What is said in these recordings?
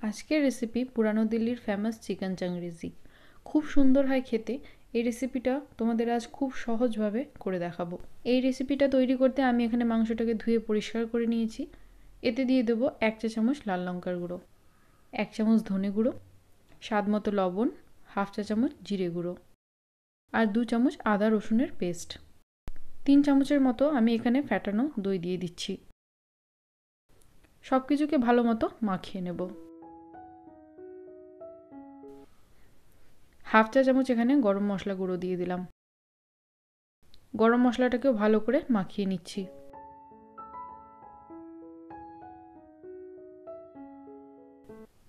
আজকের রেসিপি পুরানো দিল্লির ফেমাস চিকেন চাংরেজি। খুব সুন্দর হয় খেতে। এই রেসিপিটা তোমাদের আজ খুব সহজভাবে করে দেখাবো। এই রেসিপিটা তৈরি করতে আমি এখানে মাংসটাকে ধুয়ে পরিষ্কার করে নিয়েছি। এতে দিয়ে দেবো 1 চা চামচ লাল লঙ্কার গুঁড়ো, 1 চামচ ধনে গুঁড়ো, স্বাদ মতো লবণ, 1/2 চা চামচ জিরে গুঁড়ো আর 2 চামচ আদা রসুনের পেস্ট। 3 চামচের মতো আমি এখানে ফ্যাটানো দই দিয়ে দিচ্ছি। সব কিছুকে ভালো মতো মাখিয়ে নেব। 1/2 চা চামচ এখানে গরম মশলা গুঁড়ো দিয়ে দিলাম। গরম মশলাটাকেও ভালো করে মাখিয়ে নিচ্ছি।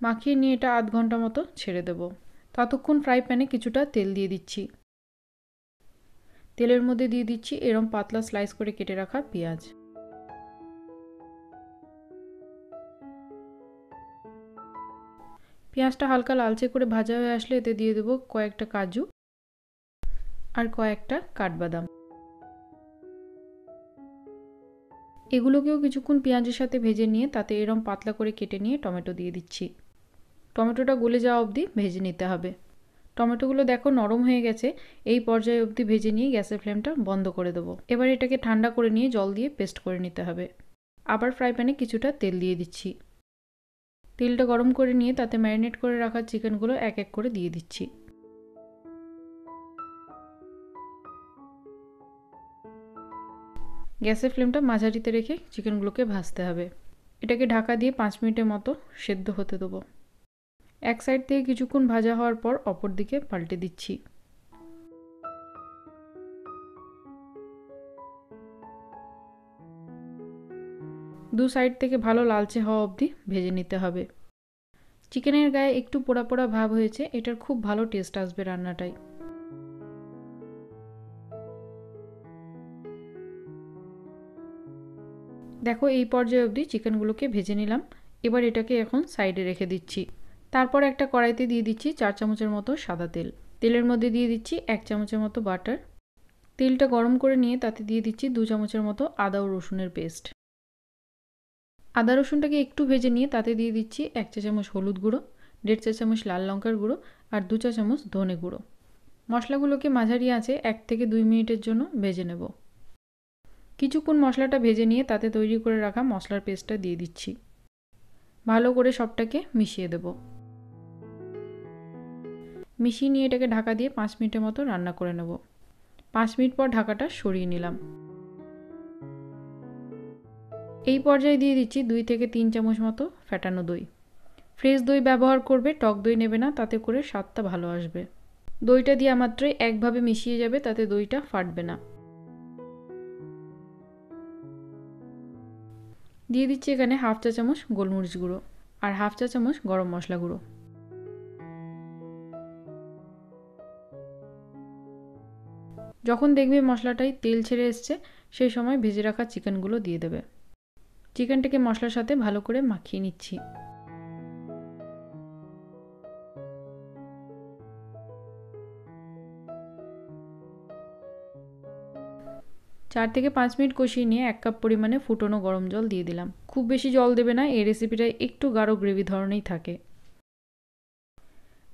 মাখিয়ে নিয়ে এটা আধ ঘন্টা মতো ছেড়ে দেব। ততক্ষণ ফ্রাই প্যানে কিছুটা তেল দিয়ে দিচ্ছি। তেলের মধ্যে দিয়ে দিচ্ছি এরম পাতলা স্লাইস করে কেটে রাখা পেঁয়াজ। পেঁয়াজটা হালকা লালচে করে ভাজা হয়ে আসলে এতে দিয়ে দেবো কয়েকটা কাজু আর কয়েকটা কাঠবাদাম। এগুলোকেও কিছুক্ষণ পেঁয়াজের সাথে ভেজে নিয়ে তাতে এরম পাতলা করে কেটে নিয়ে টমেটো দিয়ে দিচ্ছি। টমেটোটা গলে যাওয়া অবধি ভেজে নিতে হবে। টমেটোগুলো দেখো নরম হয়ে গেছে। এই পর্যায়ে অবধি ভেজে নিয়ে গ্যাসের ফ্লেমটা বন্ধ করে দেবো। এবার এটাকে ঠান্ডা করে নিয়ে জল দিয়ে পেস্ট করে নিতে হবে। আবার ফ্রাই প্যানে কিছুটা তেল দিয়ে দিচ্ছি। তেলটা গরম করে নিয়ে তাতে ম্যারিনেট করে রাখা চিকেনগুলো এক এক করে দিয়ে দিচ্ছি। গ্যাসের ফ্লেমটা মাঝারিতে রেখে চিকেনগুলোকে ভাজতে হবে। এটাকে ঢাকা দিয়ে 5 মিনিটের মতো সেদ্ধ হতে দেবো। এক সাইড থেকে কিছুক্ষণ ভাজা হওয়ার পর অপর দিকে পাল্টে দিচ্ছি। দু সাইড থেকে ভালো লালচে হওয়া অবধি ভেজে নিতে হবে। চিকেনের গায়ে একটু পোড়া পোড়া ভাব হয়েছে, এটার খুব ভালো টেস্ট আসবে রান্নাটায়। দেখো এই পর্যায়ে অবধি চিকেনগুলোকে ভেজে নিলাম। এবার এটাকে এখন সাইডে রেখে দিচ্ছি। তারপর একটা কড়াইতে দিয়ে দিচ্ছি 4 চামচের মতো সাদা তেল। তেলের মধ্যে দিয়ে দিচ্ছি 1 চামচের মতো বাটার। তেলটা গরম করে নিয়ে তাতে দিয়ে দিচ্ছি 2 চামচের মতো আদা ও রসুনের পেস্ট। আদা রসুনটাকে একটু ভেজে নিয়ে তাতে দিয়ে দিচ্ছি 1 চা চামচ হলুদ গুঁড়ো, 1.5 চা চামচ লাল লঙ্কার গুঁড়ো আর 2 চা চামচ ধনে গুঁড়ো। মশলাগুলোকে মাঝারি আঁচে 1 থেকে 2 মিনিটের জন্য ভেজে নেব। কিছুক্ষণ মশলাটা ভেজে নিয়ে তাতে তৈরি করে রাখা মশলার পেস্টটা দিয়ে দিচ্ছি। ভালো করে সবটাকে মিশিয়ে দেব। মিশিয়ে নিয়ে এটাকে ঢাকা দিয়ে 5 মিনিটের মতো রান্না করে নেব। 5 মিনিট পর ঢাকাটা সরিয়ে নিলাম। এই পর্যায়ে দিয়ে দিচ্ছি 2 থেকে 3 চামচ মতো ফ্যাটানো দই। ফ্রেশ দই ব্যবহার করবে, টক দই নেবে না, তাতে করে স্বাদটা ভালো আসবে। দইটা দেওয়া মাত্রই একভাবে মিশিয়ে যাবে, তাতে দইটা ফাটবে না। দিয়ে দিচ্ছি এখানে 1/2 চা চামচ গোলমরিচ গুঁড়ো আর 1/2 চা চামচ গরম মশলা গুঁড়ো। যখন দেখবে মশলাটায় তেল ছেড়ে এসছে সেই সময় ভেজে রাখা চিকেনগুলো দিয়ে দেবে। চিকেনটাকে মশলার সাথে ভালো করে মাখিয়ে নিচ্ছি। 4 থেকে 5 মিনিট কষিয়ে নিয়ে 1 কাপ পরিমাণে ফুটনো গরম জল দিয়ে দিলাম। খুব বেশি জল দেবে না, এই রেসিপিটায় একটু গাঢ় গ্রেভি ধরনেরই থাকে।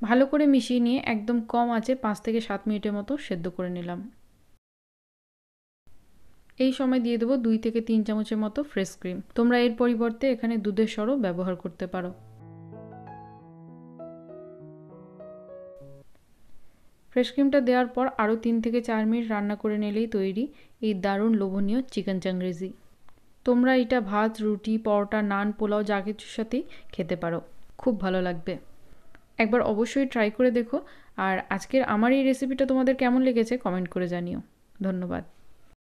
ভালো করে মিশিয়ে নিয়ে একদম কম আঁচে 5 থেকে 7 মিনিটের মতো সেদ্ধ করে নিলাম। এই সময় দিয়ে দেবো 2 থেকে 3 চামচের মতো ফ্রেশ ক্রিম। তোমরা এর পরিবর্তে এখানে দুধের সরও ব্যবহার করতে পারো। ফ্রেশ ক্রিমটা দেওয়ার পর আরও 3 থেকে 4 মিনিট রান্না করে নিলেই তৈরি এই দারুণ লোভনীয় চিকেন চাংরেজি। তোমরা এটা ভাত, রুটি, পরোটা, নান, পোলাও যা কিছুর সাথেই খেতে পারো, খুব ভালো লাগবে। একবার অবশ্যই ট্রাই করে দেখো। আর আজকের আমার এই রেসিপিটা তোমাদের কেমন লেগেছে কমেন্ট করে জানিও। ধন্যবাদ।